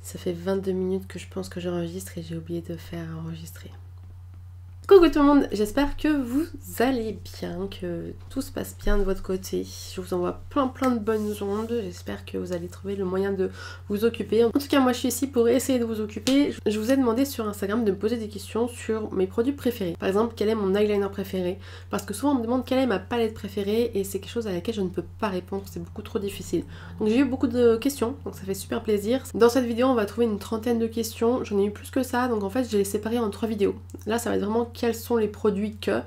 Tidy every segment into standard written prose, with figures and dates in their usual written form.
Ça fait 22 minutes que je pense que j'enregistre et j'ai oublié de faire enregistrer. Coucou tout le monde, j'espère que vous allez bien, que tout se passe bien de votre côté. Je vous envoie plein de bonnes ondes, j'espère que vous allez trouver le moyen de vous occuper. En tout cas moi je suis ici pour essayer de vous occuper. Je vous ai demandé sur Instagram de me poser des questions sur mes produits préférés. Par exemple, quel est mon eyeliner préféré? Parce que souvent on me demande quelle est ma palette préférée et c'est quelque chose à laquelle je ne peux pas répondre, c'est beaucoup trop difficile. Donc j'ai eu beaucoup de questions, donc ça fait super plaisir. Dans cette vidéo on va trouver une trentaine de questions, j'en ai eu plus que ça, donc en fait je les ai séparées en 3 vidéos. Là ça va être vraiment quels sont les produits que...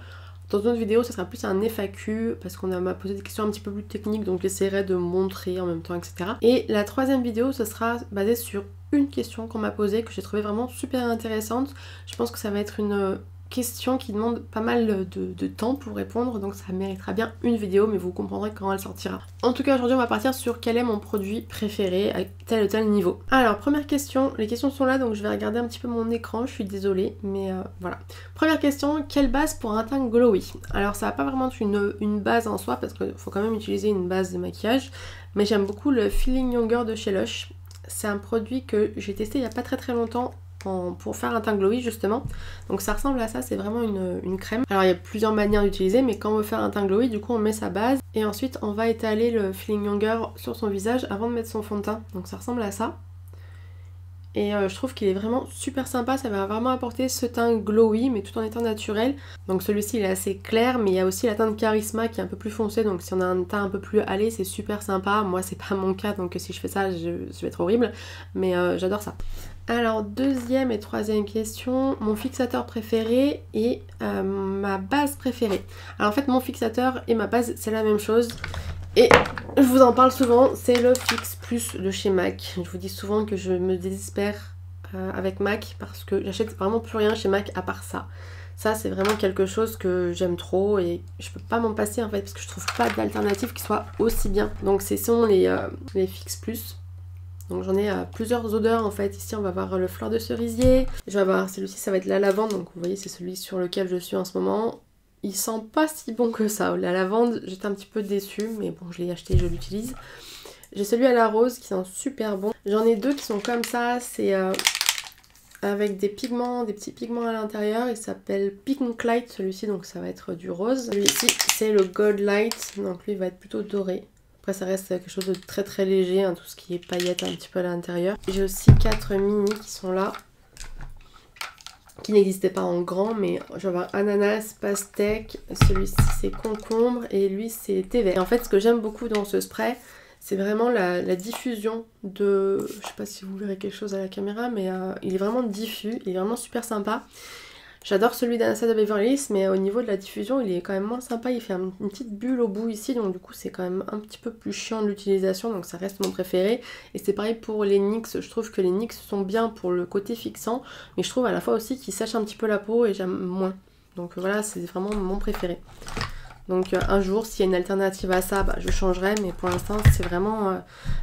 Dans une autre vidéo, ça sera plus un FAQ parce qu'on m'a posé des questions un petit peu plus techniques, donc j'essaierai de montrer en même temps, etc. Et la troisième vidéo, ce sera basé sur une question qu'on m'a posée, que j'ai trouvé vraiment super intéressante. Je pense que ça va être une question qui demande pas mal de temps pour répondre, donc ça méritera bien une vidéo, mais vous comprendrez quand elle sortira. En tout cas, aujourd'hui, on va partir sur quel est mon produit préféré à tel ou tel niveau. Alors, première question, les questions sont là, donc je vais regarder un petit peu mon écran, je suis désolée, mais voilà. Première question, quelle base pour un teint glowy? Alors, ça va pas vraiment être une base en soi, parce qu'il faut quand même utiliser une base de maquillage, mais j'aime beaucoup le Feeling Younger de chez Lush. C'est un produit que j'ai testé il y a pas très longtemps, pour faire un teint glowy justement. Donc ça ressemble à ça, c'est vraiment une crème. Alors il y a plusieurs manières d'utiliser, mais quand on veut faire un teint glowy, du coup on met sa base et ensuite on va étaler le Feeling Younger sur son visage avant de mettre son fond de teint. Donc ça ressemble à ça. Et je trouve qu'il est vraiment super sympa, ça va vraiment apporter ce teint glowy mais tout en étant naturel. Donc celui-ci il est assez clair, mais il y a aussi la teinte Charisma qui est un peu plus foncée, donc si on a un teint un peu plus hâlé c'est super sympa. Moi c'est pas mon cas, donc si je fais ça je vais être horrible, mais j'adore ça. Alors deuxième et troisième question, mon fixateur préféré et ma base préférée. Alors en fait mon fixateur et ma base c'est la même chose. Et je vous en parle souvent, c'est le Fix Plus de chez MAC. Je vous dis souvent que je me désespère avec MAC parce que j'achète vraiment plus rien chez MAC à part ça. Ça c'est vraiment quelque chose que j'aime trop et je peux pas m'en passer en fait parce que je trouve pas d'alternative qui soit aussi bien. Donc ce sont les Fix Plus. Donc j'en ai plusieurs odeurs en fait. Ici on va voir le fleur de cerisier. Je vais avoir celui-ci, ça va être la lavande. Donc vous voyez c'est celui sur lequel je suis en ce moment. Il sent pas si bon que ça. La lavande, j'étais un petit peu déçue, mais bon, je l'ai acheté, je l'utilise. J'ai celui à la rose qui sent super bon. J'en ai deux qui sont comme ça, c'est avec des pigments, des petits pigments à l'intérieur. Il s'appelle Pink Light celui-ci, donc ça va être du rose. Celui-ci, c'est le Gold Light, donc lui il va être plutôt doré. Après ça reste quelque chose de très léger, hein, tout ce qui est paillettes un petit peu à l'intérieur. J'ai aussi 4 mini qui sont là, qui n'existait pas en grand, mais je vais avoir ananas, pastèque, celui-ci c'est concombre et lui c'est thé vert. Et en fait ce que j'aime beaucoup dans ce spray, c'est vraiment la diffusion de... Je sais pas si vous verrez quelque chose à la caméra, mais il est vraiment diffus, il est vraiment super sympa. J'adore celui d'Anastasia Beverly Hills, mais au niveau de la diffusion, il est quand même moins sympa. Il fait une petite bulle au bout ici, donc du coup c'est quand même un petit peu plus chiant de l'utilisation, donc ça reste mon préféré. Et c'est pareil pour les NYX, je trouve que les NYX sont bien pour le côté fixant, mais je trouve à la fois aussi qu'ils sèchent un petit peu la peau et j'aime moins. Donc voilà, c'est vraiment mon préféré. Donc un jour, s'il y a une alternative à ça, bah, je changerai, mais pour l'instant, c'est vraiment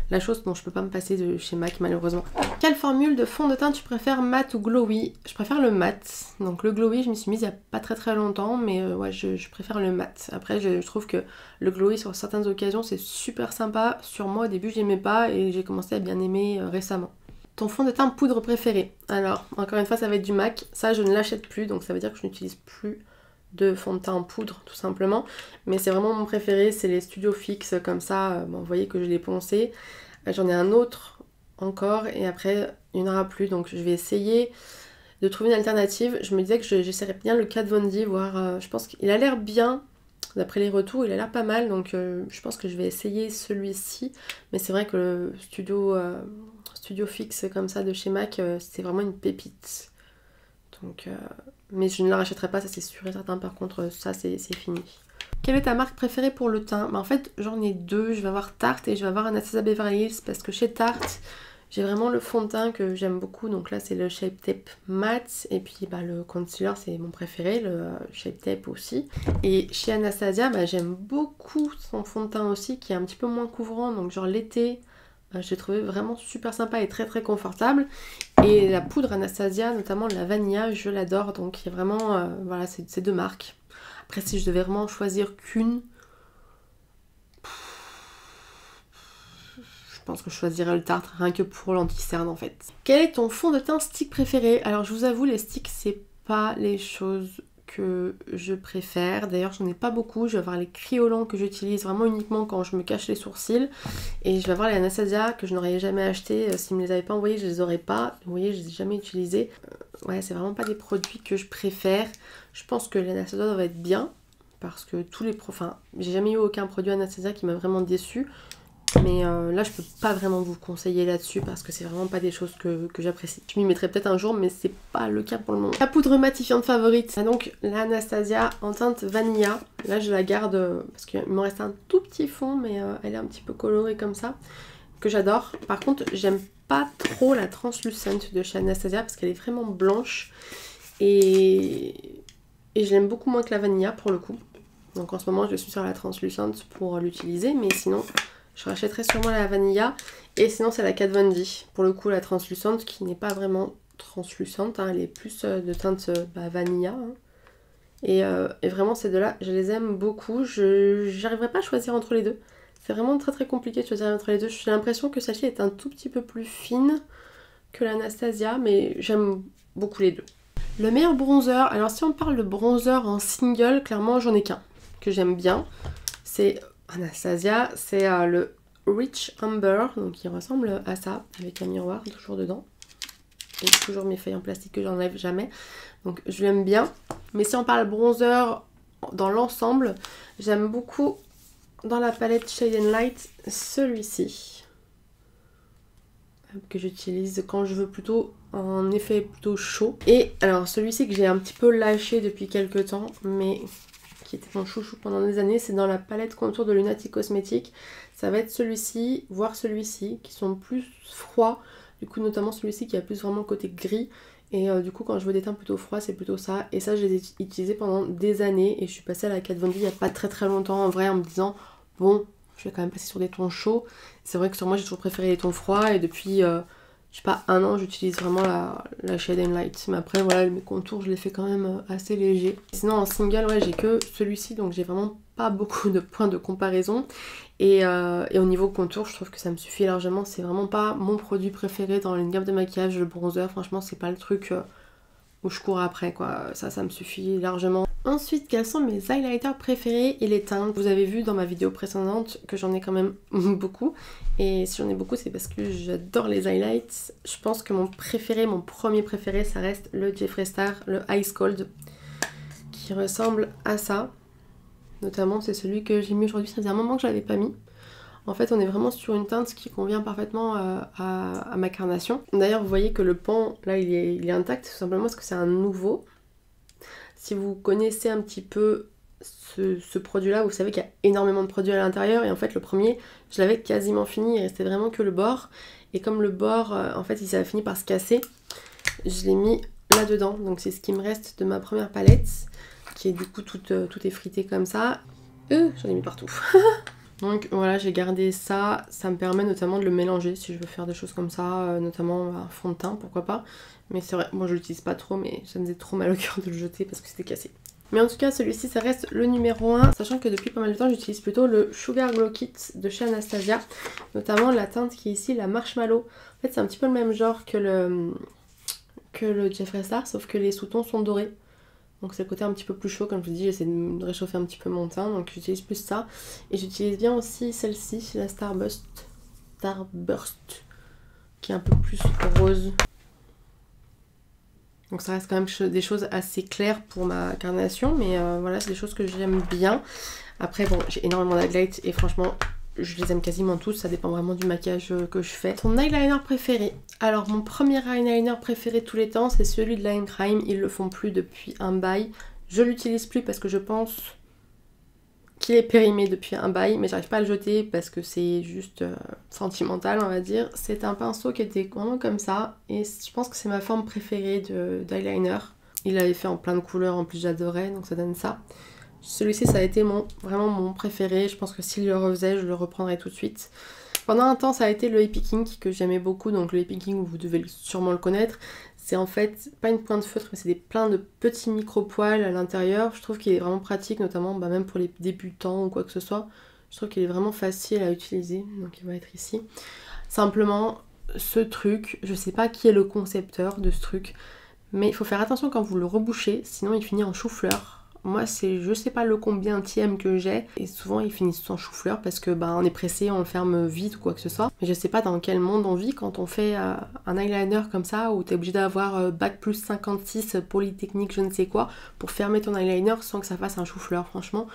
la chose dont je peux pas me passer de chez MAC, malheureusement. Quelle formule de fond de teint tu préfères, mat ou glowy? Je préfère le mat. Donc le glowy, je m'y suis mise il y a pas très longtemps, mais ouais, je préfère le mat. Après, je trouve que le glowy, sur certaines occasions, c'est super sympa. Sur moi, au début, j'aimais pas et j'ai commencé à bien aimer récemment. Ton fond de teint poudre préféré? Alors, encore une fois, ça va être du MAC. Ça, je ne l'achète plus, donc ça veut dire que je n'utilise plus de fond de teint en poudre tout simplement, mais c'est vraiment mon préféré, c'est les Studio Fix comme ça. Bon, vous voyez que je l'ai poncé. J'en ai un autre encore et après il n'y en aura plus, donc je vais essayer de trouver une alternative. Je me disais que j'essaierais bien le Kat Von D, voir, je pense qu'il a l'air bien, d'après les retours il a l'air pas mal, donc je pense que je vais essayer celui-ci, mais c'est vrai que le Studio Fix comme ça de chez MAC, c'est vraiment une pépite. Donc, mais je ne la rachèterai pas, ça c'est sûr et certain. Par contre, ça c'est fini. Quelle est ta marque préférée pour le teint? Bah, en fait, j'en ai deux. Je vais avoir Tarte et je vais avoir Anastasia Beverly Hills parce que chez Tarte, j'ai vraiment le fond de teint que j'aime beaucoup. Donc là, c'est le Shape Tape Matte. Et puis bah, le concealer, c'est mon préféré, le Shape Tape aussi. Et chez Anastasia, bah, j'aime beaucoup son fond de teint aussi qui est un petit peu moins couvrant. Donc genre l'été, j'ai trouvé vraiment super sympa et très confortable. Et la poudre Anastasia, notamment la vanilla, je l'adore. Donc il y a vraiment, voilà, ces deux marques. Après si je devais vraiment choisir qu'une, je pense que je choisirais le Tarte rien que pour l'anti-cerne en fait. Quel est ton fond de teint stick préféré? Alors je vous avoue, les sticks c'est pas les choses que je préfère. D'ailleurs j'en ai pas beaucoup. Je vais avoir les Kryolan que j'utilise vraiment uniquement quand je me cache les sourcils. Et je vais avoir les Anastasia que je n'aurais jamais acheté. S'ils me les avaient pas envoyés, je les aurais pas. Vous voyez, je les ai jamais utilisés. Ouais, c'est vraiment pas des produits que je préfère. Je pense que l'Anastasia doit être bien. Parce que tous les... Enfin, j'ai jamais eu aucun produit Anastasia qui m'a vraiment déçu. Mais là je peux pas vraiment vous conseiller là-dessus parce que c'est vraiment pas des choses que j'apprécie. Je m'y mettrai peut-être un jour mais c'est pas le cas pour le moment. La poudre matifiante favorite, c'est donc l'Anastasia en teinte vanilla. Là je la garde parce qu'il me reste un tout petit fond mais elle est un petit peu colorée comme ça, que j'adore. Par contre j'aime pas trop la translucente de chez Anastasia parce qu'elle est vraiment blanche et je l'aime beaucoup moins que la vanilla pour le coup. Donc en ce moment je suis sur la translucente pour l'utiliser, mais sinon... je rachèterai sûrement la vanilla. Et sinon c'est la Kat Von D. Pour le coup la translucente qui n'est pas vraiment translucente. Hein, elle est plus de teinte vanilla. Hein. Et vraiment ces deux-là, je les aime beaucoup. J'arriverai pas à choisir entre les deux. C'est vraiment très très compliqué de choisir entre les deux. J'ai l'impression que celle-ci est un tout petit peu plus fine que l'Anastasia. Mais j'aime beaucoup les deux. Le meilleur bronzer. Alors si on parle de bronzer en single, clairement j'en ai qu'un. Que j'aime bien. C'est... Anastasia, c'est le Rich Amber, donc il ressemble à ça, avec un miroir toujours dedans. Et toujours mes feuilles en plastique que j'enlève jamais, donc je l'aime bien. Mais si on parle bronzer dans l'ensemble, j'aime beaucoup dans la palette Shade and Light celui-ci. Que j'utilise quand je veux plutôt un effet plutôt chaud. Et alors celui-ci que j'ai un petit peu lâché depuis quelques temps, mais... qui était mon chouchou pendant des années, c'est dans la palette contour de Lunatic Cosmetics. Ça va être celui-ci, voire celui-ci, qui sont plus froids. Du coup, notamment celui-ci qui a plus vraiment le côté gris. Et du coup, quand je veux des teints plutôt froids, c'est plutôt ça. Et ça, je les ai utilisés pendant des années. Et je suis passée à la Kat Von D il n'y a pas très très longtemps, en vrai, en me disant, bon, je vais quand même passer sur des tons chauds. C'est vrai que sur moi, j'ai toujours préféré les tons froids. Et depuis... je sais pas, un an, j'utilise vraiment la Shade and Light. Mais après, voilà, mes contours, je les fais quand même assez légers. Sinon, en single, ouais, j'ai que celui-ci. Donc, j'ai vraiment pas beaucoup de points de comparaison. Et au niveau contour, je trouve que ça me suffit largement. C'est vraiment pas mon produit préféré dans une gamme de maquillage, le bronzer. Franchement, c'est pas le truc où je cours après, quoi. Ça me suffit largement. Ensuite, quels sont mes highlighters préférés et les teintes? Vous avez vu dans ma vidéo précédente que j'en ai quand même beaucoup. Et si j'en ai beaucoup, c'est parce que j'adore les highlights. Je pense que mon premier préféré, ça reste le Jeffree Star, le Ice Cold, qui ressemble à ça. Notamment, c'est celui que j'ai mis aujourd'hui. Ça faisait un moment que je l'avais pas mis. En fait, on est vraiment sur une teinte qui convient parfaitement à ma carnation. D'ailleurs, vous voyez que le pan, là, il est intact, tout simplement parce que c'est un nouveau. Si vous connaissez un petit peu ce produit-là, vous savez qu'il y a énormément de produits à l'intérieur. Et en fait, le premier, je l'avais quasiment fini. Il restait vraiment que le bord. Et comme le bord, en fait, il a fini par se casser, je l'ai mis là-dedans. Donc, c'est ce qui me reste de ma première palette, qui est du coup tout effritée comme ça. J'en ai mis partout. Donc voilà, j'ai gardé ça. Ça me permet notamment de le mélanger si je veux faire des choses comme ça, notamment un fond de teint, pourquoi pas. Mais c'est vrai, moi je l'utilise pas trop, mais ça me faisait trop mal au cœur de le jeter parce que c'était cassé. Mais en tout cas, celui-ci, ça reste le numéro 1, sachant que depuis pas mal de temps, j'utilise plutôt le Sugar Glow Kit de chez Anastasia, notamment la teinte qui est ici, la Marshmallow. En fait, c'est un petit peu le même genre que le Jeffree Star, sauf que les sous-tons sont dorés. Donc c'est le côté un petit peu plus chaud, comme je vous dis, j'essaie de réchauffer un petit peu mon teint, donc j'utilise plus ça. Et j'utilise bien aussi celle-ci, la Starburst, qui est un peu plus rose. Donc ça reste quand même des choses assez claires pour ma carnation, mais voilà, c'est des choses que j'aime bien. Après bon, j'ai énormément d'highlights et franchement, je les aime quasiment tous, ça dépend vraiment du maquillage que je fais. Ton eyeliner préféré? Alors mon premier eyeliner préféré de tous les temps, c'est celui de Line Crime. Ils le font plus depuis un bail. Je l'utilise plus parce que je pense qu'il est périmé depuis un bail, mais j'arrive pas à le jeter parce que c'est juste sentimental, on va dire. C'est un pinceau qui était vraiment comme ça et je pense que c'est ma forme préférée d'eyeliner. Il l'avait fait en plein de couleurs, en plus j'adorais, donc ça donne ça. Celui-ci, ça a été vraiment mon préféré. Je pense que s'il le refaisait, je le reprendrais tout de suite. Pendant un temps, ça a été le Happy Kink que j'aimais beaucoup. Donc le Happy Kink, vous devez sûrement le connaître. C'est en fait pas une pointe feutre, mais c'est plein de petits micro-poils à l'intérieur. Je trouve qu'il est vraiment pratique, notamment même pour les débutants ou quoi que ce soit. Je trouve qu'il est vraiment facile à utiliser. Donc il va être ici. Simplement, ce truc, je sais pas qui est le concepteur de ce truc, mais il faut faire attention quand vous le rebouchez, sinon il finit en chou-fleur. Moi c'est je sais pas le combienième que j'ai, et souvent ils finissent en chou-fleur parce que bah on est pressé, on le ferme vite ou quoi que ce soit. Mais je sais pas dans quel monde on vit quand on fait un eyeliner comme ça, où t'es obligé d'avoir bac plus 56, polytechnique je ne sais quoi, pour fermer ton eyeliner sans que ça fasse un chou-fleur franchement.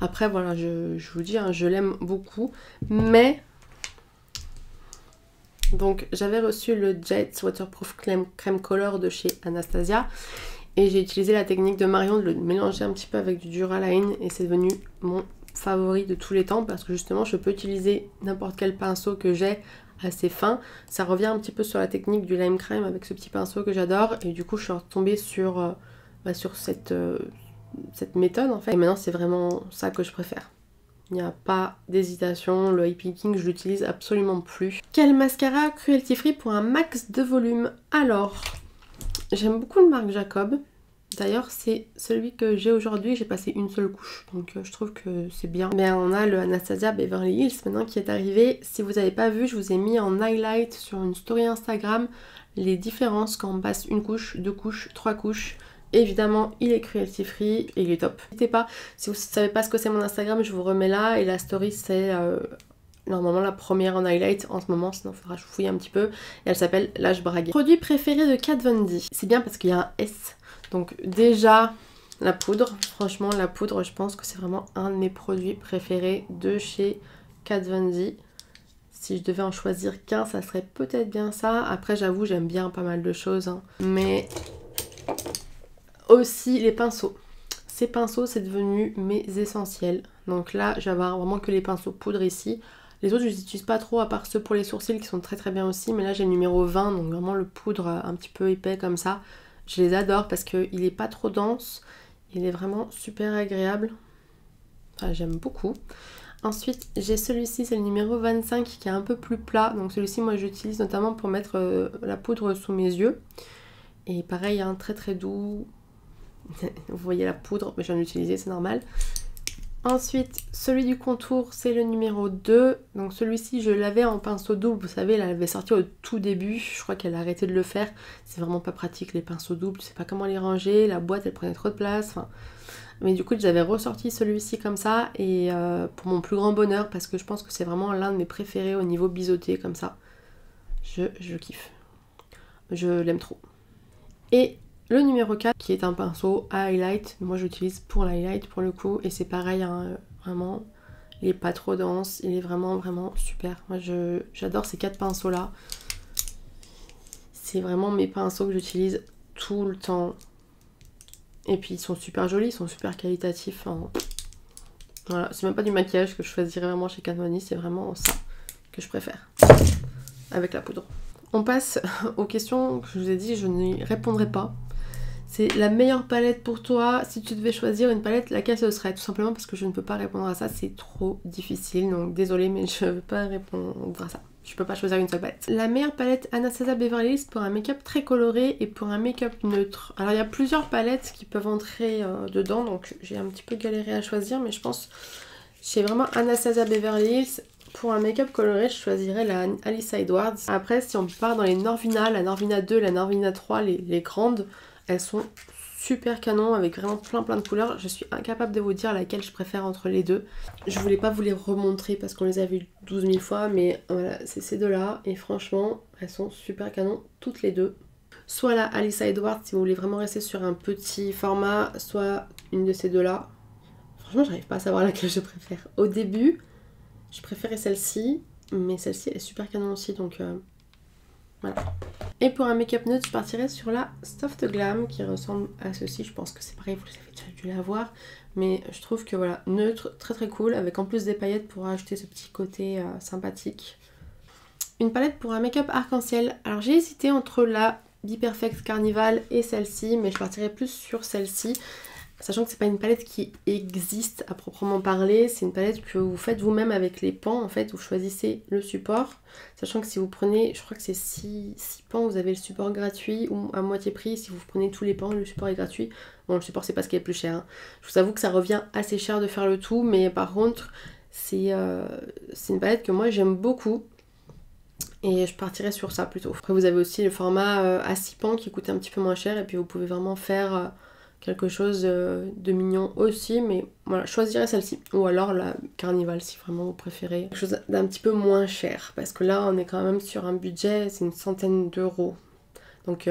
Après voilà, je vous dis, hein, je l'aime beaucoup, mais... Donc j'avais reçu le Jet Waterproof Crème Color de chez Anastasia et j'ai utilisé la technique de Marion de le mélanger un petit peu avec du Duraline et c'est devenu mon favori de tous les temps parce que justement je peux utiliser n'importe quel pinceau que j'ai assez fin. Ça revient un petit peu sur la technique du lime crème avec ce petit pinceau que j'adore et du coup je suis retombée sur cette méthode en fait et maintenant c'est vraiment ça que je préfère. Il n'y a pas d'hésitation, le Eye Picking je l'utilise absolument plus. Quel mascara cruelty free pour un max de volume? Alors, j'aime beaucoup le Marc Jacob. D'ailleurs c'est celui que j'ai aujourd'hui, j'ai passé une seule couche, donc je trouve que c'est bien. Mais on a le Anastasia Beverly Hills maintenant qui est arrivé. Si vous n'avez pas vu, je vous ai mis en highlight sur une story Instagram les différences quand on passe une couche, deux couches, trois couches. Évidemment, il est cruelty free et il est top. N'hésitez pas, si vous ne savez pas ce que c'est mon Instagram, je vous remets là. Et la story, c'est normalement la première en highlight en ce moment, sinon il faudra que je fouille un petit peu. Et elle s'appelle Lâche Braguer. Produit préféré de Kat Von D. C'est bien parce qu'il y a un S. Donc déjà, la poudre. Franchement, la poudre, je pense que c'est vraiment un de mes produits préférés de chez Kat Von D. Si je devais en choisir qu'un, ça serait peut-être bien ça. Après, j'avoue, j'aime bien pas mal de choses. Hein. Mais... aussi les pinceaux. Ces pinceaux c'est devenu mes essentiels. Donc là je vais avoir vraiment que les pinceaux poudre ici. Les autres je les utilise pas trop à part ceux pour les sourcils qui sont très très bien aussi. Mais là j'ai le numéro 20 donc vraiment le poudre un petit peu épais comme ça. Je les adore parce qu'il est pas trop dense. Il est vraiment super agréable. Enfin j'aime beaucoup. Ensuite j'ai celui-ci, c'est le numéro 25 qui est un peu plus plat. Donc celui-ci moi j'utilise notamment pour mettre la poudre sous mes yeux. Et pareil hein, très très doux. Vous voyez la poudre, mais je viens d'utiliser, c'est normal. Ensuite, celui du contour, c'est le numéro 2. Donc celui-ci, je l'avais en pinceau double. Vous savez, elle avait sorti au tout début. Je crois qu'elle a arrêté de le faire. C'est vraiment pas pratique, les pinceaux doubles. Je sais pas comment les ranger. La boîte, elle prenait trop de place. Enfin... Mais du coup, j'avais ressorti celui-ci comme ça. Et pour mon plus grand bonheur, parce que je pense que c'est vraiment l'un de mes préférés au niveau biseauté, comme ça. Je kiffe. Je l'aime trop. Et... le numéro 4 qui est un pinceau à highlight, moi j'utilise pour l'highlight pour le coup et c'est pareil hein, vraiment il est pas trop dense, il est vraiment vraiment super. Moi j'adore ces 4 pinceaux là, c'est vraiment mes pinceaux que j'utilise tout le temps et puis ils sont super jolis, ils sont super qualitatifs. Hein. Voilà, c'est même pas du maquillage que je choisirais vraiment chez Kat Von D, c'est vraiment ça que je préfère avec la poudre. On passe aux questions que je vous ai dit, je n'y répondrai pas. C'est la meilleure palette pour toi. Si tu devais choisir une palette, laquelle ce serait? Tout simplement parce que je ne peux pas répondre à ça, c'est trop difficile. Donc désolée, mais je ne peux pas répondre à ça. Je peux pas choisir une seule palette. La meilleure palette Anastasia Beverly Hills pour un make-up très coloré et pour un make-up neutre. Alors il y a plusieurs palettes qui peuvent entrer dedans, donc j'ai un petit peu galéré à choisir, mais je pense chez vraiment Anastasia Beverly Hills. Pour un make-up coloré, je choisirais la Alice Edwards. Après, si on part dans les Norvina, la Norvina 2, la Norvina 3, les grandes, elles sont super canon avec vraiment plein de couleurs. Je suis incapable de vous dire laquelle je préfère entre les deux. Je voulais pas vous les remontrer parce qu'on les a vues 12 000 fois, mais voilà, c'est ces deux-là. Et franchement, elles sont super canon toutes les deux. Soit la Alice Edwards si vous voulez vraiment rester sur un petit format, soit une de ces deux-là. Franchement, j'arrive pas à savoir laquelle je préfère. Au début... je préférais celle-ci, mais celle-ci elle est super canon aussi, donc voilà. Et pour un make-up neutre, je partirais sur la Soft Glam qui ressemble à ceci. Je pense que c'est pareil, vous avez déjà dû la voir. Mais je trouve que voilà, neutre, très cool, avec en plus des paillettes pour ajouter ce petit côté sympathique. Une palette pour un make-up arc-en-ciel. Alors j'ai hésité entre la Be Perfect Carnival et celle-ci, mais je partirais plus sur celle-ci. Sachant que c'est pas une palette qui existe à proprement parler, c'est une palette que vous faites vous-même avec les pans. En fait, vous choisissez le support. Sachant que si vous prenez, je crois que c'est 6 pans, vous avez le support gratuit ou à moitié prix. Si vous prenez tous les pans, le support est gratuit. Bon, le support, c'est pas ce qui est le plus cher. Hein. Je vous avoue que ça revient assez cher de faire le tout, mais par contre, c'est une palette que moi j'aime beaucoup. Et je partirai sur ça plutôt. Après vous avez aussi le format à 6 pans qui coûte un petit peu moins cher et puis vous pouvez vraiment faire quelque chose de mignon aussi, mais voilà, je choisirais celle-ci. Ou alors la Carnival si vraiment vous préférez quelque chose d'un petit peu moins cher, parce que là on est quand même sur un budget, c'est une centaine d'euros. Donc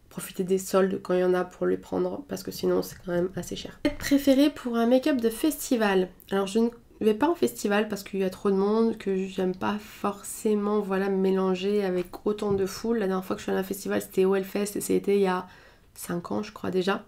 profitez des soldes quand il y en a pour les prendre, parce que sinon c'est quand même assez cher. Préféré pour un make-up de festival. Alors je ne vais pas en festival parce qu'il y a trop de monde, que j'aime pas forcément voilà, mélanger avec autant de foule. La dernière fois que je suis allée à un festival c'était au Hellfest et c'était il y a 5 ans je crois déjà.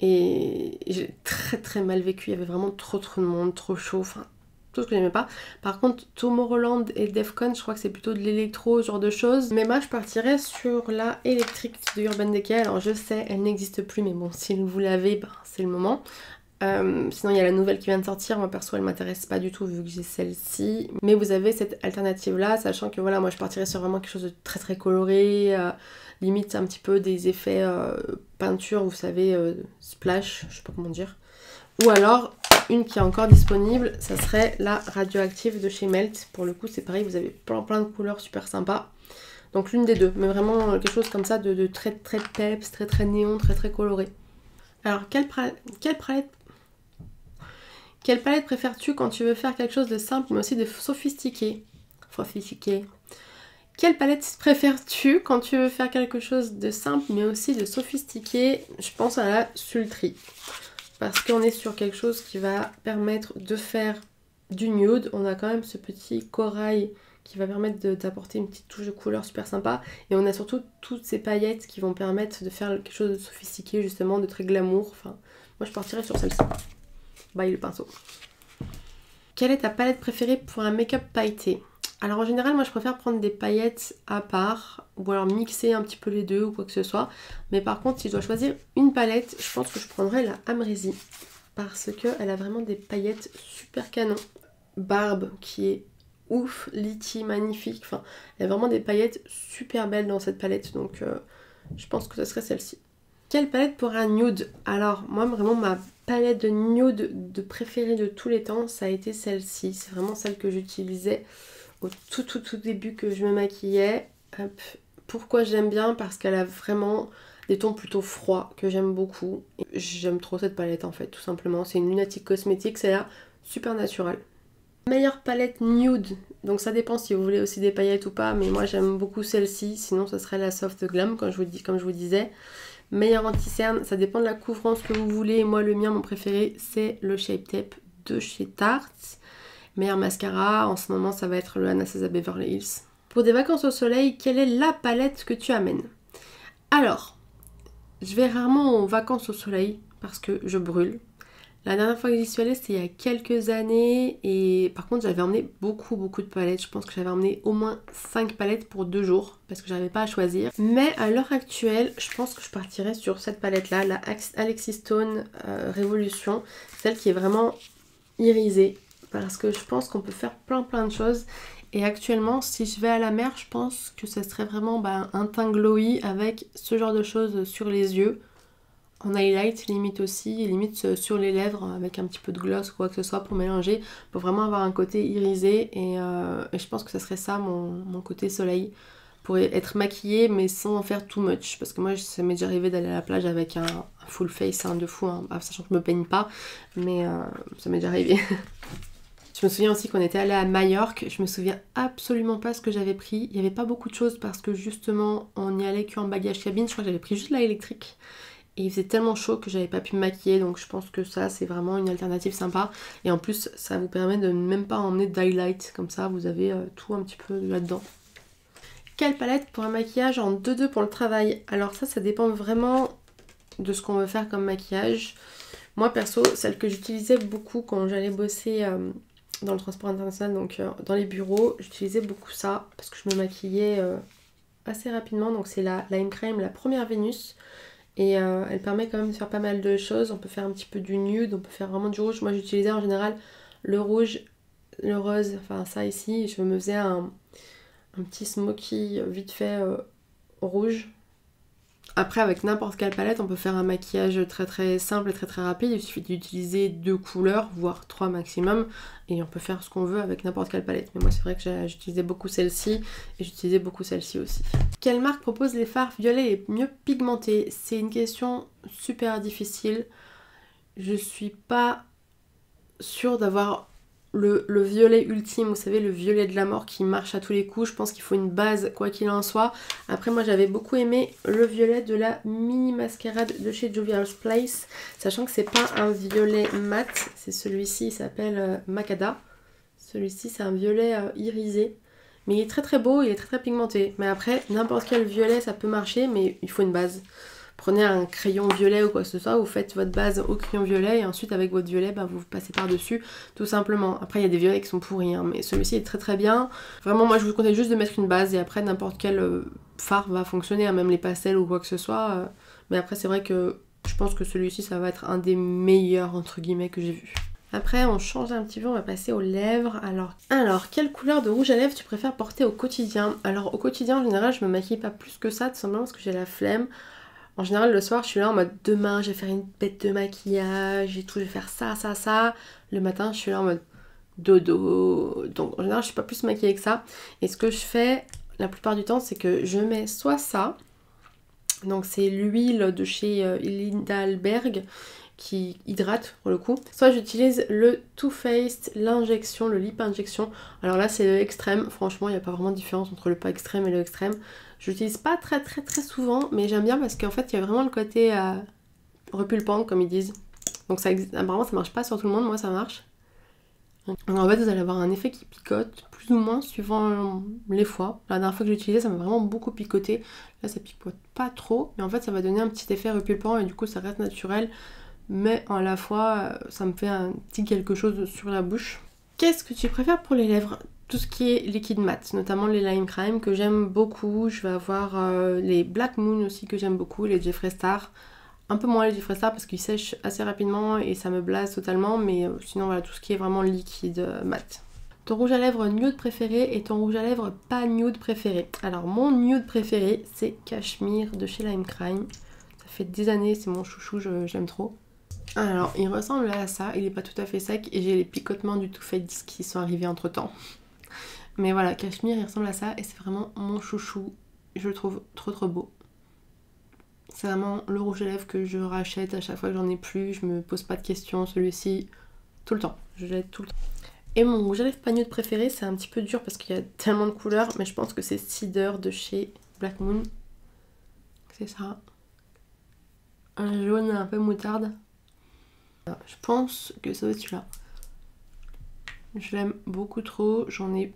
Et j'ai très mal vécu, il y avait vraiment trop de monde, trop chaud, enfin tout ce que j'aimais pas. Par contre Tomorrowland et Defcon, je crois que c'est plutôt de l'électro, ce genre de choses. Mais moi je partirais sur la électrique de Urban Decay. Alors je sais, elle n'existe plus, mais bon, si vous l'avez, ben, c'est le moment. Sinon il y a la nouvelle qui vient de sortir, moi perso elle m'intéresse pas du tout vu que j'ai celle-ci. Mais vous avez cette alternative là, sachant que voilà, moi je partirais sur vraiment quelque chose de très coloré, limite un petit peu des effets peinture, vous savez, splash, je sais pas comment dire. Ou alors une qui est encore disponible, ça serait la radioactive de chez Melt. Pour le coup c'est pareil, vous avez plein de couleurs super sympas. Donc l'une des deux, mais vraiment quelque chose comme ça de très peps, très néon, très coloré. Alors quelle palette préfères-tu quand tu veux faire quelque chose de simple mais aussi de sophistiqué? Quelle palette préfères-tu quand tu veux faire quelque chose de simple mais aussi de sophistiqué? Je pense à la Sultry. Parce qu'on est sur quelque chose qui va permettre de faire du nude. On a quand même ce petit corail qui va permettre d'apporter une petite touche de couleur super sympa. Et on a surtout toutes ces paillettes qui vont permettre de faire quelque chose de sophistiqué, justement, de très glamour. Enfin, moi je partirais sur celle-ci. Bye le pinceau. Quelle est ta palette préférée pour un make-up pailleté? Alors en général, moi je préfère prendre des paillettes à part, ou alors mixer un petit peu les deux ou quoi que ce soit. Mais par contre, si je dois choisir une palette, je pense que je prendrais la Amrezy. Parce qu'elle a vraiment des paillettes super canon. Barbe qui est ouf, Litty magnifique. Enfin, il y a vraiment des paillettes super belles dans cette palette. Donc je pense que ce serait celle-ci. Quelle palette pour un nude? Alors moi vraiment ma palette de nude de préférée de tous les temps, ça a été celle-ci. C'est vraiment celle que j'utilisais au tout début que je me maquillais. Hop. Pourquoi j'aime bien? Parce qu'elle a vraiment des tons plutôt froids que j'aime beaucoup. J'aime trop cette palette en fait, tout simplement. C'est une Lunatic Cosmetics, c'est là super naturel. Meilleure palette nude, donc ça dépend si vous voulez aussi des paillettes ou pas, mais moi j'aime beaucoup celle-ci, sinon ce serait la Soft Glam comme je vous disais. Meilleur anti-cerne, ça dépend de la couvrance que vous voulez. Moi le mien, mon préféré, c'est le Shape Tape de chez Tarte. Meilleur mascara, en ce moment ça va être le Anastasia Beverly Hills. Pour des vacances au soleil, quelle est la palette que tu amènes? Alors, je vais rarement en vacances au soleil parce que je brûle. La dernière fois que j'y suis allée, c'était il y a quelques années et par contre j'avais emmené beaucoup de palettes. Je pense que j'avais emmené au moins 5 palettes pour 2 jours parce que j'avais pas à choisir. Mais à l'heure actuelle, je pense que je partirais sur cette palette là, la Alexis Stone Révolution, celle qui est vraiment irisée parce que je pense qu'on peut faire plein de choses. Et actuellement, si je vais à la mer, je pense que ça serait vraiment un teint glowy avec ce genre de choses sur les yeux. En highlight limite aussi, et limite sur les lèvres avec un petit peu de gloss ou quoi que ce soit pour mélanger, pour vraiment avoir un côté irisé et je pense que ça serait ça mon côté soleil, pour être maquillée mais sans en faire too much, parce que moi ça m'est déjà arrivé d'aller à la plage avec un full face de fou, hein, sachant que je me peigne pas, mais ça m'est déjà arrivé. Je me souviens aussi qu'on était allé à Majorque, je me souviens absolument pas ce que j'avais pris, il n'y avait pas beaucoup de choses parce que justement on y allait qu'en bagage cabine, je crois que j'avais pris juste la électrique. Et il faisait tellement chaud que j'avais pas pu me maquiller, donc je pense que ça c'est vraiment une alternative sympa. Et en plus ça vous permet de même pas emmener d'highlight, comme ça vous avez tout un petit peu là-dedans. Quelle palette pour un maquillage en 2-2 pour le travail? Alors ça dépend vraiment de ce qu'on veut faire comme maquillage. Moi perso, celle que j'utilisais beaucoup quand j'allais bosser dans le transport international, donc dans les bureaux, j'utilisais beaucoup ça parce que je me maquillais assez rapidement. Donc c'est la Lime Crème, la première Vénus. Et elle permet quand même de faire pas mal de choses. On peut faire un petit peu du nude, on peut faire vraiment du rouge. Moi j'utilisais en général le rouge, le rose, enfin ça ici. Je me faisais un petit smoky vite fait rouge. Après avec n'importe quelle palette on peut faire un maquillage très très simple et très très rapide, il suffit d'utiliser 2 couleurs, voire 3 maximum, et on peut faire ce qu'on veut avec n'importe quelle palette. Mais moi c'est vrai que j'utilisais beaucoup celle-ci et j'utilisais beaucoup celle-ci aussi. Quelle marque propose les fards violets les mieux pigmentés? C'est une question super difficile. Je suis pas sûre d'avoir le violet ultime, vous savez, le violet de la mort qui marche à tous les coups. Je pense qu'il faut une base quoi qu'il en soit. Après moi j'avais beaucoup aimé le violet de la mini mascarade de chez Juvia's Place, sachant que c'est pas un violet mat, c'est celui-ci, il s'appelle Macada. Celui-ci c'est un violet irisé, mais il est très très beau, il est très très pigmenté. Mais après n'importe quel violet ça peut marcher, mais il faut une base. Prenez un crayon violet ou quoi que ce soit, vous faites votre base au crayon violet et ensuite avec votre violet, bah, vous passez par-dessus tout simplement. Après il y a des violets qui sont pourris, hein, mais celui-ci est très très bien. Vraiment moi je vous conseille juste de mettre une base et après n'importe quel fard va fonctionner, hein, même les pastels ou quoi que ce soit. Mais après c'est vrai que je pense que celui-ci ça va être un des meilleurs entre guillemets que j'ai vu. Après on change un petit peu, on va passer aux lèvres. Alors quelle couleur de rouge à lèvres tu préfères porter au quotidien? Alors au quotidien en général je me maquille pas plus que ça, tout simplement parce que j'ai la flemme. En général, le soir, je suis là en mode demain, je vais faire une bête de maquillage et tout, je vais faire ça, ça, ça. Le matin, je suis là en mode dodo. Donc, en général, je suis pas plus maquillée que ça. Et ce que je fais la plupart du temps, c'est que je mets soit ça. Donc, c'est l'huile de chez Lindalberg qui hydrate pour le coup. Soit j'utilise le Too Faced, l'injection, le lip injection. Alors là, c'est le extrême. Franchement, il n'y a pas vraiment de différence entre le pas extrême et le extrême. Je l'utilise pas très souvent, mais j'aime bien parce qu'en fait il y a vraiment le côté repulpant comme ils disent. Donc ça apparemment ça marche pas sur tout le monde, moi ça marche. Donc, en fait vous allez avoir un effet qui picote, plus ou moins suivant les fois. La dernière fois que j'ai utilisé ça m'a vraiment beaucoup picoté. Là ça picote pas trop, mais en fait ça va donner un petit effet repulpant et du coup ça reste naturel. Mais à la fois ça me fait un petit quelque chose sur la bouche. Qu'est-ce que tu préfères pour les lèvres? Tout ce qui est liquide mat, notamment les Lime Crime que j'aime beaucoup. Je vais avoir les Black Moon aussi que j'aime beaucoup, les Jeffree Star. Un peu moins les Jeffree Star parce qu'ils sèchent assez rapidement et ça me blase totalement. Mais sinon voilà, tout ce qui est vraiment liquide mat. Ton rouge à lèvres nude préféré et ton rouge à lèvres pas nude préféré? Alors mon nude préféré c'est Cashmere de chez Lime Crime. Ça fait des années, c'est mon chouchou, j'aime trop. Alors il ressemble à ça, il est pas tout à fait sec et j'ai les picotements du Too Faced qui sont arrivés entre temps. Mais voilà, Cashmere il ressemble à ça et c'est vraiment mon chouchou. Je le trouve trop beau. C'est vraiment le rouge à lèvres que je rachète à chaque fois que j'en ai plus. Je me pose pas de questions, celui-ci, tout le temps. Je l'ai tout le temps. Et mon rouge à lèvres pas nude préféré, c'est un petit peu dur parce qu'il y a tellement de couleurs, mais je pense que c'est Cider de chez Black Moon. C'est ça. Un jaune un peu moutarde. Je pense que ça va être celui-là. Je l'aime beaucoup trop, j'en ai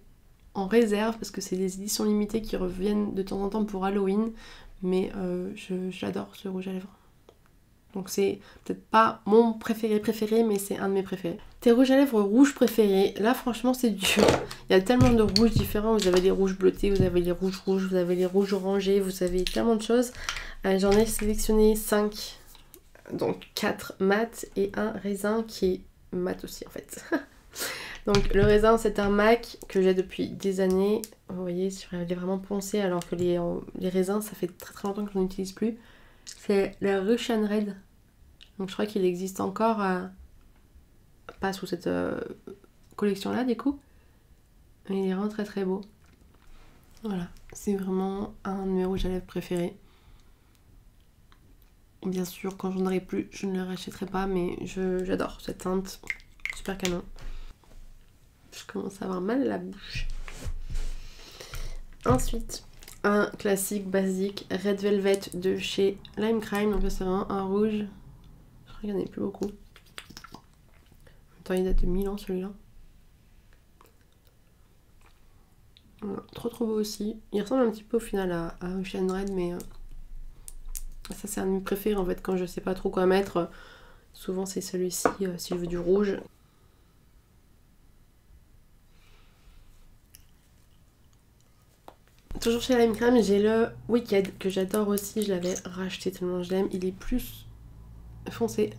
en réserve parce que c'est des éditions limitées qui reviennent de temps en temps pour Halloween, mais j'adore ce rouge à lèvres. Donc c'est peut-être pas mon préféré, mais c'est un de mes préférés. Tes rouges à lèvres rouges préférés, là franchement c'est dur. Il y a tellement de rouges différents, vous avez les rouges bleutés, vous avez les rouges rouges, vous avez les rouges orangés, vous avez tellement de choses. J'en ai sélectionné 5, donc 4 mat et un raisin qui est mat aussi en fait. Donc le raisin c'est un MAC que j'ai depuis des années. Vous voyez, il est vraiment poncé alors que les raisins ça fait très longtemps que je n'en utilise plus. C'est le Russian Red. Donc je crois qu'il existe encore, pas sous cette collection là du coup. Mais il est vraiment très beau. Voilà, c'est vraiment un de mes rouges à lèvres préférés. Bien sûr quand j'en aurai plus je ne le rachèterai pas, mais j'adore cette teinte. Super canon. Je commence à avoir mal à la bouche. Ensuite, un classique basique Red Velvet de chez Lime Crime. Donc là, c'est vraiment un rouge. Je crois qu'il n'y en a plus beaucoup. Attends, il date de 1000 ans celui-là. Voilà, trop beau aussi. Il ressemble un petit peu au final à Ocean Red, mais ça, c'est un de mes préférés en fait. Quand je sais pas trop quoi mettre, souvent c'est celui-ci si je veux du rouge. Toujours chez Lime Crime, j'ai le Wicked que j'adore aussi, je l'avais racheté tellement je l'aime, il est plus foncé.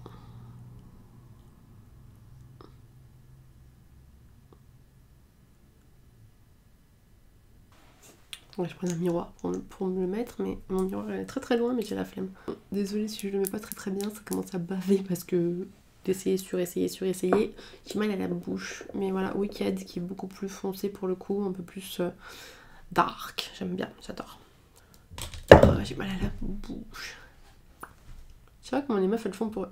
Ouais, je prends un miroir pour me le mettre, mais mon miroir est très très loin, mais j'ai la flemme. Désolée si je le mets pas très très bien, ça commence à baver parce que d'essayer, suressayer, j'ai mal à la bouche. Mais voilà, Wicked qui est beaucoup plus foncé pour le coup, un peu plus dark, j'aime bien, j'adore. Oh, j'ai mal à la bouche. Tu vois comment les meufs elles font pour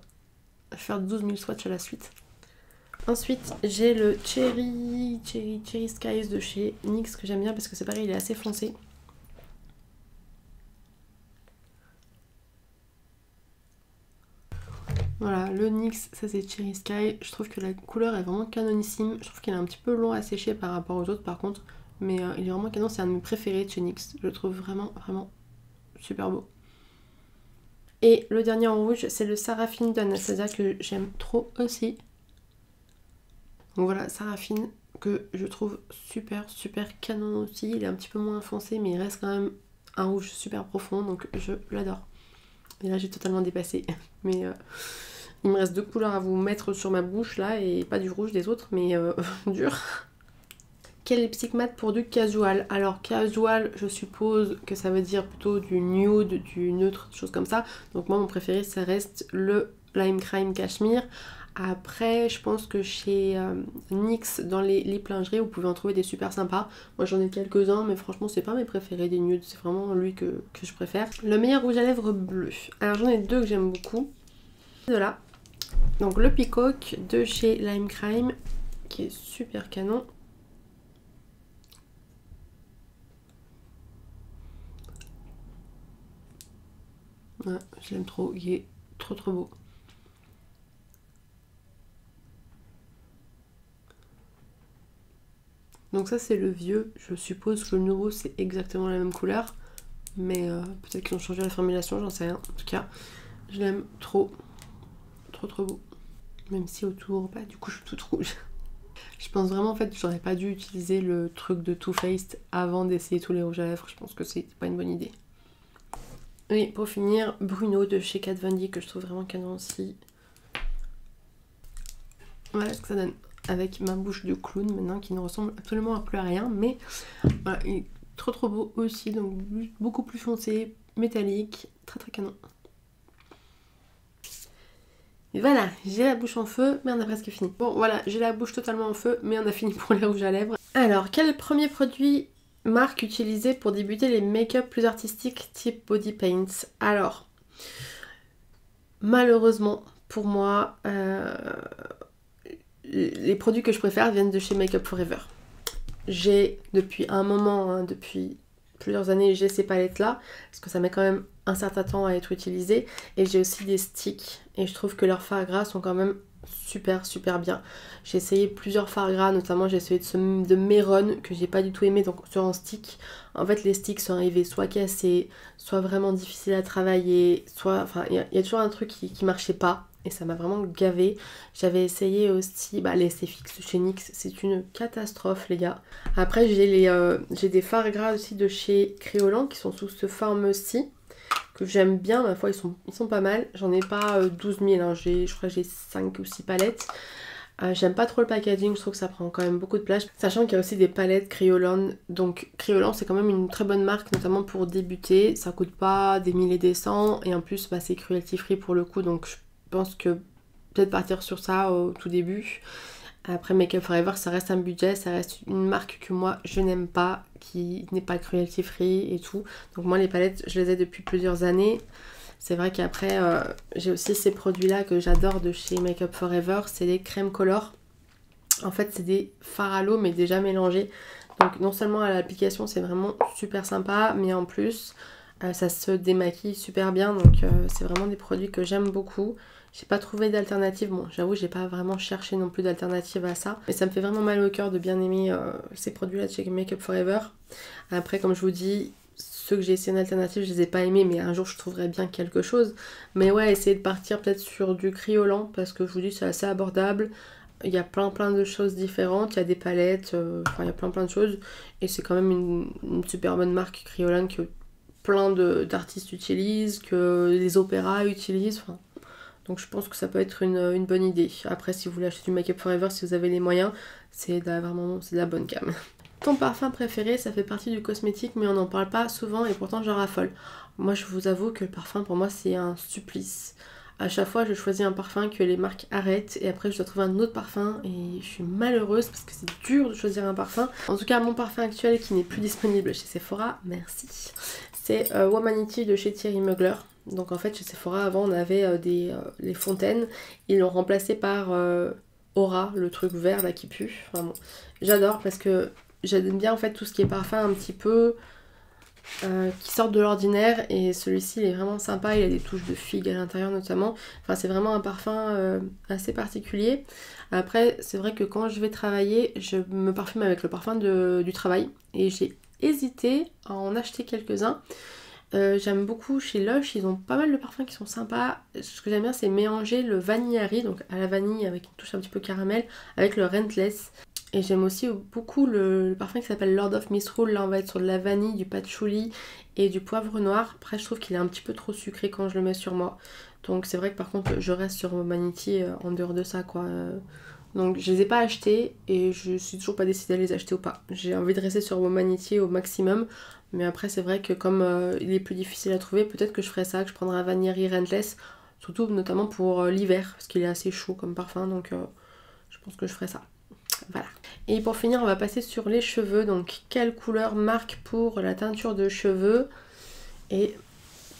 faire 12 000 swatchs à la suite. Ensuite, j'ai le Cherry Skies de chez NYX que j'aime bien parce que c'est pareil, il est assez foncé. Voilà, le NYX, ça c'est Cherry Sky. Je trouve que la couleur est vraiment canonissime. Je trouve qu'il est un petit peu long à sécher par rapport aux autres par contre. Mais il est vraiment canon, c'est un de mes préférés de chez NYX. Je le trouve vraiment, vraiment super beau. Et le dernier en rouge, c'est le Seraphine d'Anastasia que j'aime trop aussi. Donc voilà, Seraphine que je trouve super canon aussi. Il est un petit peu moins foncé mais il reste quand même un rouge super profond donc je l'adore. Et là j'ai totalement dépassé. Mais il me reste 2 couleurs à vous mettre sur ma bouche là et pas du rouge des autres mais dur. Quel lipstick mat pour du casual? Alors casual je suppose que ça veut dire plutôt du nude, du neutre, des choses comme ça. Donc moi mon préféré ça reste le Lime Crime Cashmere. Après, je pense que chez NYX, dans les lip lingerie, vous pouvez en trouver des super sympas. Moi j'en ai quelques-uns, mais franchement c'est pas mes préférés des nudes, c'est vraiment lui que je préfère. Le meilleur rouge à lèvres bleu. Alors j'en ai 2 que j'aime beaucoup. De là. Donc le Peacock de chez Lime Crime, qui est super canon. Ouais, je l'aime trop, il est trop beau. Donc ça c'est le vieux, je suppose que le nouveau c'est exactement la même couleur. Mais peut-être qu'ils ont changé la formulation, j'en sais rien. En tout cas, je l'aime trop beau. Même si autour, bah du coup je suis toute rouge. Je pense vraiment en fait que j'aurais pas dû utiliser le truc de Too Faced avant d'essayer tous les rouges à lèvres. Je pense que c'est pas une bonne idée. Et pour finir, Bruno de chez Kat Von D que je trouve vraiment canon aussi. Voilà ce que ça donne. Avec ma bouche de clown maintenant qui ne ressemble absolument plus à rien. Mais voilà, il est trop beau aussi. Donc beaucoup plus foncé, métallique, très canon. Et voilà, j'ai la bouche en feu, mais on a presque fini. Bon voilà, j'ai la bouche totalement en feu, mais on a fini pour les rouges à lèvres. Alors, quel premier produit marque utilisé pour débuter les make-up plus artistiques type body paints? Alors, malheureusement pour moi, les produits que je préfère viennent de chez Make Up For Ever. J'ai depuis un moment, hein, depuis plusieurs années, j'ai ces palettes là, parce que ça met quand même un certain temps à être utilisé. Et j'ai aussi des sticks, et je trouve que leurs fards gras sont quand même super bien. J'ai essayé plusieurs fards gras, notamment j'ai essayé de Meron, que j'ai pas du tout aimé, donc sur un stick. En fait les sticks sont arrivés soit cassés, soit vraiment difficiles à travailler, soit... Enfin il y a toujours un truc qui marchait pas. Et ça m'a vraiment gavé. J'avais essayé aussi les SFX chez NYX, c'est une catastrophe les gars. Après j'ai des fards gras aussi de chez Kryolan qui sont sous ce forme-ci, que j'aime bien, ma foi ils sont pas mal. J'en ai pas 12 000, hein. Je crois que j'ai 5 ou 6 palettes. J'aime pas trop le packaging, je trouve que ça prend quand même beaucoup de place. Sachant qu'il y a aussi des palettes Kryolan. Donc Kryolan c'est quand même une très bonne marque, notamment pour débuter. Ça coûte pas des milliers et des cents. Et en plus c'est cruelty free pour le coup, donc je pense que peut-être partir sur ça au tout début. Après Make Up For Ever ça reste un budget, ça reste une marque que moi je n'aime pas, qui n'est pas cruelty free et tout. Donc moi les palettes je les ai depuis plusieurs années. C'est vrai qu'après j'ai aussi ces produits là que j'adore de chez Make Up For Ever, c'est les crème color. En fait c'est des fards à l'eau mais déjà mélangés. Donc non seulement à l'application c'est vraiment super sympa, mais en plus ça se démaquille super bien. Donc c'est vraiment des produits que j'aime beaucoup. J'ai pas trouvé d'alternative, bon j'avoue j'ai pas vraiment cherché non plus d'alternative à ça. Mais ça me fait vraiment mal au cœur de bien aimer ces produits là de chez Make Up For Ever. Après comme je vous dis, ceux que j'ai essayé en alternative je les ai pas aimés, mais un jour je trouverai bien quelque chose. Mais ouais, essayez de partir peut-être sur du Kryolan parce que je vous dis c'est assez abordable. Il y a plein de choses différentes, il y a des palettes, enfin il y a plein de choses. Et c'est quand même une super bonne marque Kryolan que plein d'artistes utilisent, que les opéras utilisent, enfin... Donc je pense que ça peut être une bonne idée. Après si vous voulez acheter du Make Up For Ever, si vous avez les moyens, c'est de la bonne gamme. Ton parfum préféré, ça fait partie du cosmétique mais on n'en parle pas souvent et pourtant j'en raffole. Moi je vous avoue que le parfum pour moi c'est un supplice. À chaque fois je choisis un parfum que les marques arrêtent et après je dois trouver un autre parfum et je suis malheureuse parce que c'est dur de choisir un parfum. En tout cas mon parfum actuel qui n'est plus disponible chez Sephora, merci, c'est Womanity de chez Thierry Mugler. Donc en fait chez Sephora avant on avait les fontaines, ils l'ont remplacé par Aura, le truc vert là qui pue. Enfin bon, j'adore parce que j'aime bien en fait tout ce qui est parfum un petit peu qui sortent de l'ordinaire et celui-ci il est vraiment sympa, il a des touches de figue à l'intérieur notamment. Enfin c'est vraiment un parfum assez particulier. Après c'est vrai que quand je vais travailler je me parfume avec le parfum du travail et j'ai hésité à en acheter quelques-uns. J'aime beaucoup chez Lush, ils ont pas mal de parfums qui sont sympas. Ce que j'aime bien c'est mélanger le Vanillary, donc à la vanille avec une touche un petit peu caramel, avec le Rentless. Et j'aime aussi beaucoup le parfum qui s'appelle Lord of Misrule. Là on va être sur de la vanille, du patchouli et du poivre noir. Après je trouve qu'il est un petit peu trop sucré quand je le mets sur moi. Donc c'est vrai que par contre je reste sur Womanity en dehors de ça quoi. Donc je les ai pas achetés et je suis toujours pas décidée à les acheter ou pas. J'ai envie de rester sur Womanity au maximum. Mais après c'est vrai que comme il est plus difficile à trouver, peut-être que je ferai ça, que je prendrai un Vanillary Rentless. Surtout notamment pour l'hiver parce qu'il est assez chaud comme parfum. Donc je pense que je ferai ça. Voilà. Et pour finir on va passer sur les cheveux. Donc quelle couleur marque pour la teinture de cheveux et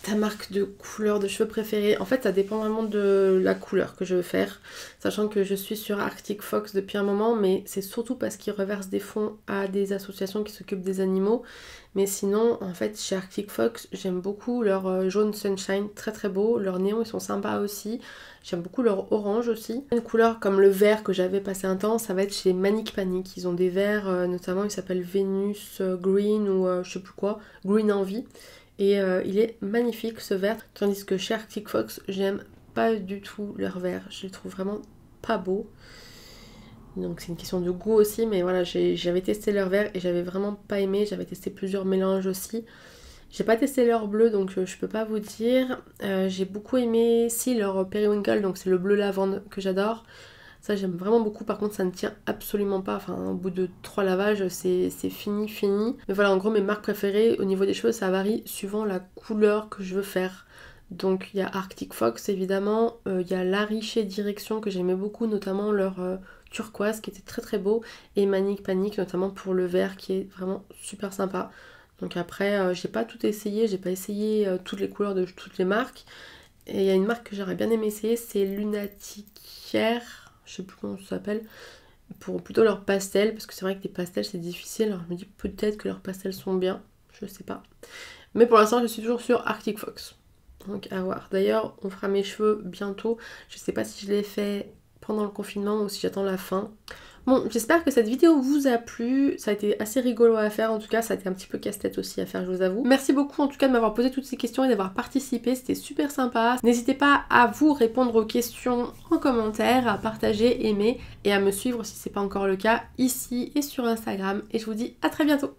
ta marque de couleur de cheveux préférée. En fait ça dépend vraiment de la couleur que je veux faire, sachant que je suis sur Arctic Fox depuis un moment, mais c'est surtout parce qu'ils reversent des fonds à des associations qui s'occupent des animaux. Mais sinon en fait chez Arctic Fox j'aime beaucoup leur jaune sunshine, très très beau, leurs néons ils sont sympas aussi, j'aime beaucoup leur orange aussi. Une couleur comme le vert que j'avais passé un temps, ça va être chez Manic Panic, ils ont des verts notamment, ils s'appellent Venus Green ou je sais plus quoi, Green Envy. Et il est magnifique ce vert, tandis que chez Arctic Fox j'aime pas du tout leur vert, je les trouve vraiment pas beaux. Donc c'est une question de goût aussi, mais voilà j'avais testé leur vert et j'avais vraiment pas aimé, j'avais testé plusieurs mélanges aussi. J'ai pas testé leur bleu donc je peux pas vous dire. J'ai beaucoup aimé si leur Periwinkle, donc c'est le bleu lavande que j'adore. Ça j'aime vraiment beaucoup, par contre ça ne tient absolument pas, enfin au bout de 3 lavages c'est fini. Mais voilà en gros mes marques préférées au niveau des cheveux ça varie suivant la couleur que je veux faire. Donc il y a Arctic Fox évidemment, il y a Larry chez Direction que j'aimais beaucoup, notamment leur turquoise qui était très très beau, et Manic Panic notamment pour le vert qui est vraiment super sympa. Donc après j'ai pas tout essayé, j'ai pas essayé toutes les couleurs de toutes les marques. Et il y a une marque que j'aurais bien aimé essayer, c'est Lunaticaire, je sais plus comment ça s'appelle, pour plutôt leurs pastels, parce que c'est vrai que les pastels c'est difficile, alors je me dis peut-être que leurs pastels sont bien, je sais pas. Mais pour l'instant je suis toujours sur Arctic Fox, donc à voir. D'ailleurs on fera mes cheveux bientôt, je sais pas si je les fais pendant le confinement ou si j'attends la fin. Bon, j'espère que cette vidéo vous a plu, ça a été assez rigolo à faire, en tout cas ça a été un petit peu casse-tête aussi à faire, je vous avoue. Merci beaucoup en tout cas de m'avoir posé toutes ces questions et d'avoir participé, c'était super sympa. N'hésitez pas à vous répondre aux questions en commentaire, à partager, aimer et à me suivre si c'est pas encore le cas ici et sur Instagram. Et je vous dis à très bientôt.